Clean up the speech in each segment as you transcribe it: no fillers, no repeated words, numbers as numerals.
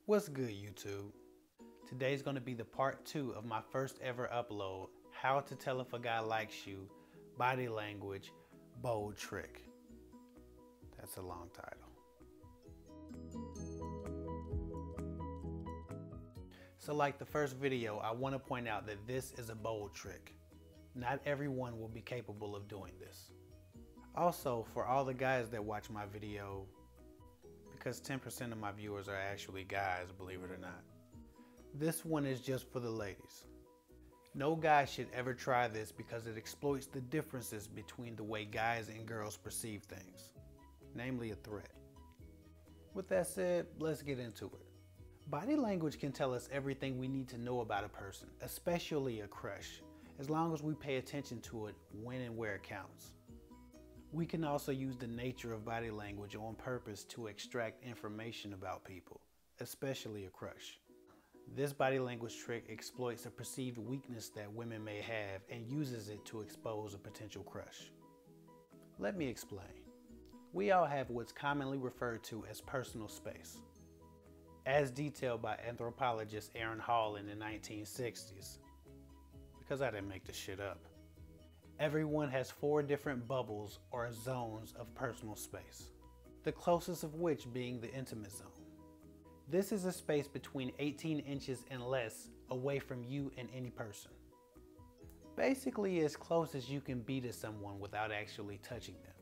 What's good, YouTube? Today's going to be the part 2 of my first ever upload, How to Tell If a Guy Likes You, Body Language, Bold Trick. That's a long title. So like the first video, I want to point out that this is a bold trick. Not everyone will be capable of doing this. Also, for all the guys that watch my video, because 10% of my viewers are actually guys, believe it or not, this one is just for the ladies. No guy should ever try this because it exploits the differences between the way guys and girls perceive things, namely a threat. With that said, let's get into it. Body language can tell us everything we need to know about a person, especially a crush, as long as we pay attention to it when and where it counts. We can also use the nature of body language on purpose to extract information about people, especially a crush. This body language trick exploits a perceived weakness that women may have and uses it to expose a potential crush. Let me explain. We all have what's commonly referred to as personal space. As detailed by anthropologist Aaron Hall in the 1960s, because I didn't make this shit up. Everyone has 4 different bubbles or zones of personal space, the closest of which being the intimate zone. This is a space between 18 inches and less away from you and any person. Basically as close as you can be to someone without actually touching them.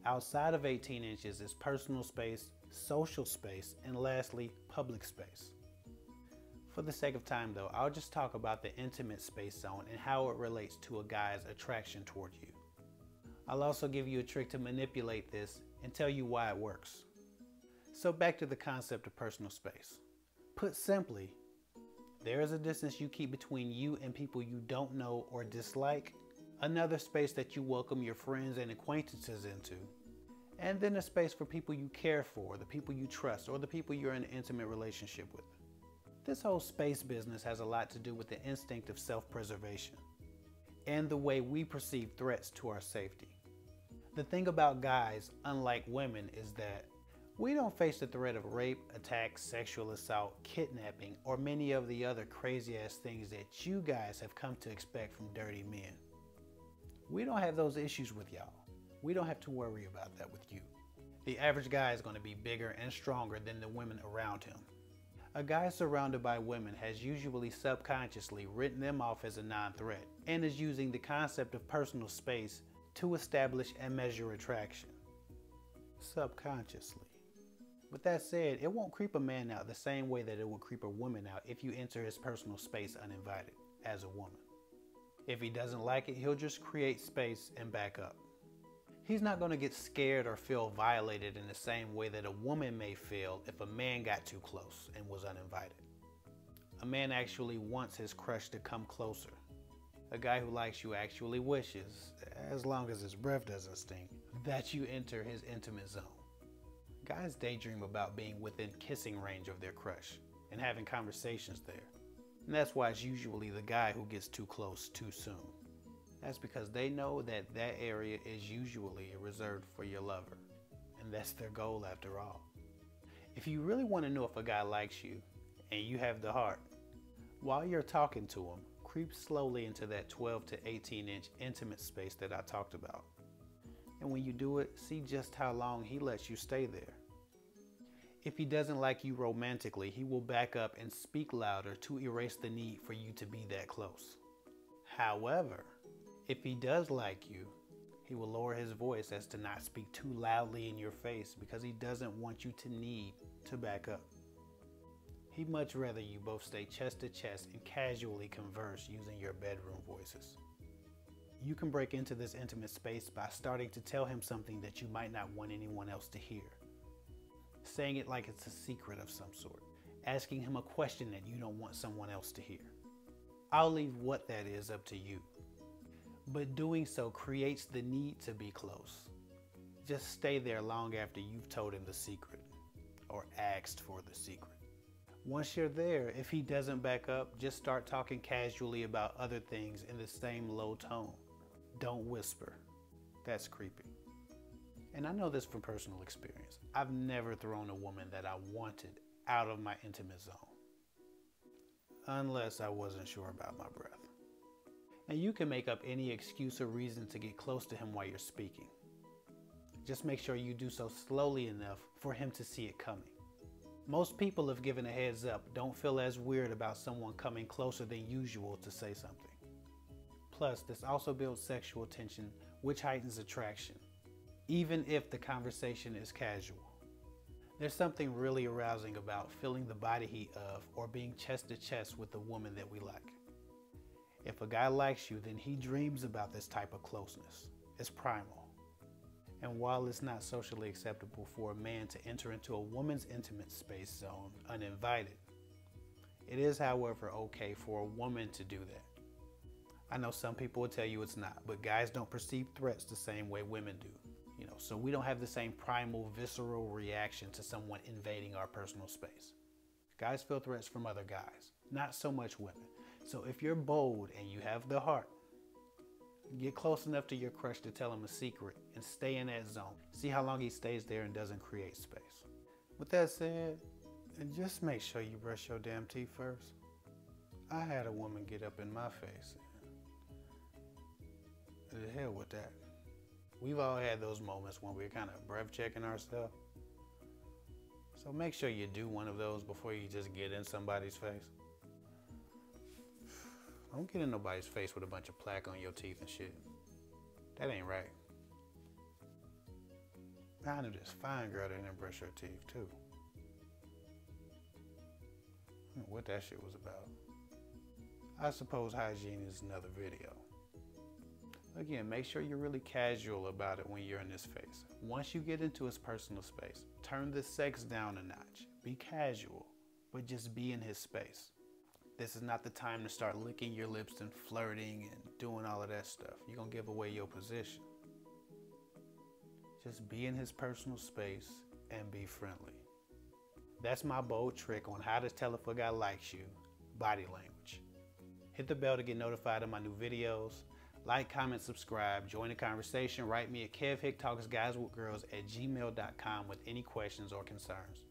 Outside of 18 inches is personal space, social space, and lastly, public space. For the sake of time though, I'll just talk about the intimate space zone and how it relates to a guy's attraction toward you. I'll also give you a trick to manipulate this and tell you why it works. So back to the concept of personal space. Put simply, there is a distance you keep between you and people you don't know or dislike, another space that you welcome your friends and acquaintances into, and then a space for people you care for, the people you trust, or the people you're in an intimate relationship with. This whole space business has a lot to do with the instinct of self-preservation and the way we perceive threats to our safety. The thing about guys, unlike women, is that we don't face the threat of rape, attack, sexual assault, kidnapping, or many of the other crazy-ass things that you guys have come to expect from dirty men. We don't have those issues with y'all. We don't have to worry about that with you. The average guy is going to be bigger and stronger than the women around him. A guy surrounded by women has usually subconsciously written them off as a non-threat and is using the concept of personal space to establish and measure attraction. Subconsciously. With that said, it won't creep a man out the same way that it would creep a woman out if you enter his personal space uninvited, as a woman. If he doesn't like it, he'll just create space and back up. He's not going to get scared or feel violated in the same way that a woman may feel if a man got too close and was uninvited. A man actually wants his crush to come closer. A guy who likes you actually wishes, as long as his breath doesn't stink, that you enter his intimate zone. Guys daydream about being within kissing range of their crush and having conversations there. And that's why it's usually the guy who gets too close too soon. That's because they know that that area is usually reserved for your lover. And that's their goal after all. If you really want to know if a guy likes you, and you have the heart, while you're talking to him, creep slowly into that 12 to 18 inch intimate space that I talked about. And when you do it, see just how long he lets you stay there. If he doesn't like you romantically, he will back up and speak louder to erase the need for you to be that close. However, if he does like you, he will lower his voice as to not speak too loudly in your face because he doesn't want you to need to back up. He'd much rather you both stay chest to chest and casually converse using your bedroom voices. You can break into this intimate space by starting to tell him something that you might not want anyone else to hear. Saying it like it's a secret of some sort. Asking him a question that you don't want someone else to hear. I'll leave what that is up to you. But doing so creates the need to be close. Just stay there long after you've told him the secret or asked for the secret. Once you're there, if he doesn't back up, just start talking casually about other things in the same low tone. Don't whisper. That's creepy. And I know this from personal experience. I've never thrown a woman that I wanted out of my intimate zone. Unless I wasn't sure about my breath. And you can make up any excuse or reason to get close to him while you're speaking. Just make sure you do so slowly enough for him to see it coming. Most people, if given a heads up, don't feel as weird about someone coming closer than usual to say something. Plus, this also builds sexual tension, which heightens attraction, even if the conversation is casual. There's something really arousing about feeling the body heat of or being chest to chest with the woman that we like. If a guy likes you, then he dreams about this type of closeness. It's primal. And while it's not socially acceptable for a man to enter into a woman's intimate space zone uninvited, it is, however, okay for a woman to do that. I know some people will tell you it's not, but guys don't perceive threats the same way women do. So we don't have the same primal, visceral reaction to someone invading our personal space. Guys feel threats from other guys, not so much women. So if you're bold and you have the heart, get close enough to your crush to tell him a secret and stay in that zone. See how long he stays there and doesn't create space. With that said, just make sure you brush your damn teeth first. I had a woman get up in my face. The hell with that. We've all had those moments when we're kind of breath checking ourselves. So make sure you do one of those before you just get in somebody's face. Don't get in nobody's face with a bunch of plaque on your teeth and shit. That ain't right. I knew this fine girl that didn't brush her teeth too. I don't know what that shit was about. I suppose hygiene is another video. Again, make sure you're really casual about it when you're in his face. Once you get into his personal space, turn the sex down a notch. Be casual, but just be in his space. This is not the time to start licking your lips and flirting and doing all of that stuff. You're gonna give away your position. Just be in his personal space and be friendly. That's my bold trick on how to tell if a guy likes you, body language. Hit the bell to get notified of my new videos. Like, comment, subscribe, join the conversation. Write me at kevhicktalksguyswithgirls@gmail.com with any questions or concerns.